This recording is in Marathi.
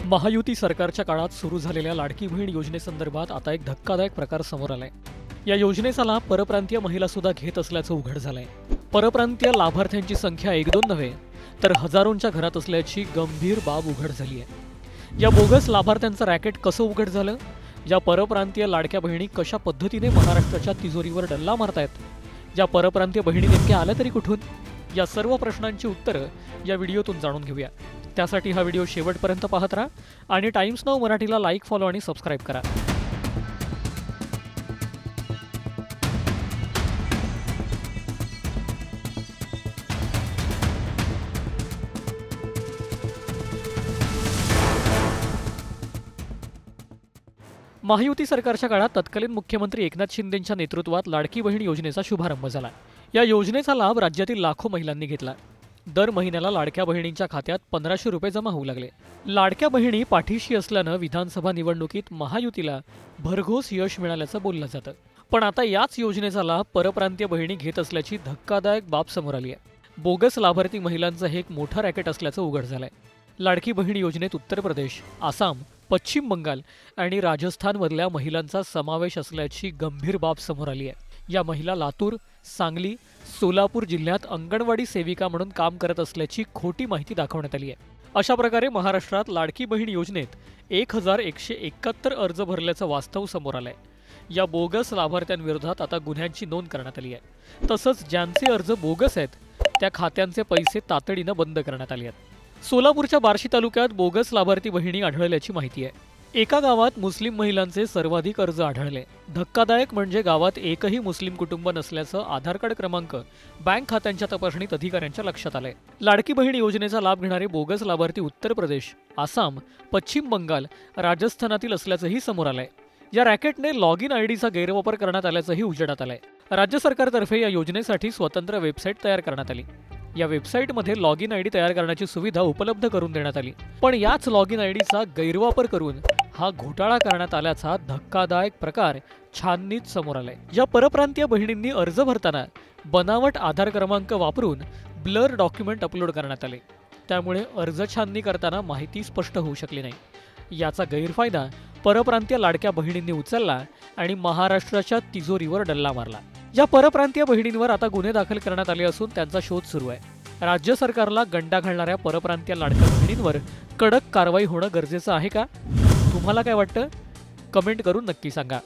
महायुती सरकारच्या काळात सुरू झालेल्या लाडकी बहीण योजनेसंदर्भात आता एक धक्कादायक प्रकार समोर आलाय। या योजनेचा लाभ परप्रांतीय महिला सुद्धा घेत असल्याचं उघड झालंय। परप्रांतीय लाभार्थ्यांची संख्या 1-2 नव्हे तर हजारोंच्या घरात असल्याची गंभीर बाब उघड झाली आहे। या बोगस लाभार्थ्यांचं रॅकेट कसं उघड झालं? या परप्रांतीय लाडक्या बहिणी कशा पद्धतीने महाराष्ट्राच्या तिजोरीवर डल्ला मारतायत? या परप्रांतीय बहिणी नेमक्या आल्या तरी कुठून? या सर्व प्रश्नांची उत्तरं या व्हिडिओतून जाणून घेऊया। त्यासाठी हा व्हिडिओ शेवटपर्यंत पाहत राहा आणि टाइम्स नाऊ मराठीला लाईक, फॉलो आणि सबस्क्राईब करा। महायुती सरकारच्या काळात तत्कालीन मुख्यमंत्री एकनाथ शिंदेंच्या नेतृत्वात लाडकी बहीण योजनेचा शुभारंभ झाला। या योजनेचा लाभ राज्यातील लाखो महिलांनी घेतला। दर महिन्याला लाडक्या बहिणींच्या खात्यात 1500 रुपये जमा होऊ लागले। लाडक्या बहिणी पाठीशी असल्यानं विधानसभा निवडणुकीत महायुतीला भरघोस यश मिळाल्याचं बोललं जातं। पण आता याच योजनेचा लाभ परप्रांतीय बहिणी घेत असल्याची धक्कादायक बाब समोर आली आहे। बोगस लाभार्थी महिलांचं हे एक मोठं रॅकेट असल्याचं उघड झालंय। लाडकी बहीण योजनेत उत्तर प्रदेश, आसाम, पश्चिम बंगाल आणि राजस्थानमधल्या महिलांचा समावेश असल्याची गंभीर बाब समोर आली आहे। या महिला लातूर, सांगली, सोलापूर जिल्ह्यात अंगणवाडी सेविका म्हणून काम करत असल्याची खोटी माहिती दाखवण्यात आली आहे। अशा प्रकारे महाराष्ट्रात लाडकी बहीण योजनेत 1171 अर्ज भरल्याचं वास्तव समोर आलंय। या बोगस लाभार्थ्यांविरोधात आता गुन्ह्यांची नोंद करण्यात आली आहे। तसंच ज्यांचे अर्ज बोगस आहेत त्या खात्यांचे पैसे तातडीनं बंद करण्यात आले आहेत। सोलापूरच्या बार्शी तालुक्यात बोगस लाभार्थी बहिणी आढळल्याची माहिती आहे। एका गावात मुस्लिम महिलांचे सर्वाधिक अर्ज आढळले। धक्कादायक म्हणजे गावात एकही मुस्लिम कुटुंब नसल्याचं आधार कार्ड क्रमांक बँक खात्यांच्या तपासणीत अधिकाऱ्यांच्या लक्षात आलंय। लाडकी बहीण योजनेचा लाभ घेणारे बोगस लाभार्थी उत्तर प्रदेश, आसाम, पश्चिम बंगाल, राजस्थानातील असल्याचंही समोर आलंय। या रॅकेटने लॉग इन आयडीचा गैरवापर करण्यात आल्याचंही उजेडात आलंय। राज्य सरकारतर्फे या योजनेसाठी स्वतंत्र वेबसाईट तयार करण्यात आली। या वेबसाईटमध्ये लॉग इन आयडी तयार करण्याची सुविधा उपलब्ध करून देण्यात आली। पण याच लॉग इन आयडीचा गैरवापर करून हा घोटाळा करण्यात आल्याचा धक्कादायक प्रकार छाननीत समोर आलाय। या परप्रांतीय बहिणींनी अर्ज भरताना बनावट आधार क्रमांक वापरून ब्लर डॉक्युमेंट अपलोड करण्यात आले। त्यामुळे अर्ज छाननी करताना माहिती स्पष्ट होऊ शकली नाही। याचा गैरफायदा परप्रांतीय लाडक्या बहिणींनी उचलला आणि महाराष्ट्राच्या तिजोरीवर डल्ला मारला। या परप्रांतीय बहिणींवर आता गुन्हे दाखल करण्यात आले असून त्यांचा शोध सुरू आहे। राज्य सरकारला गंडा घालणाऱ्या परप्रांतीय लाडक्या बहिणींवर कडक कारवाई होणं गरजेचं आहे का? तुम्हाला काय वाटतं? कमेंट करून नक्की सांगा।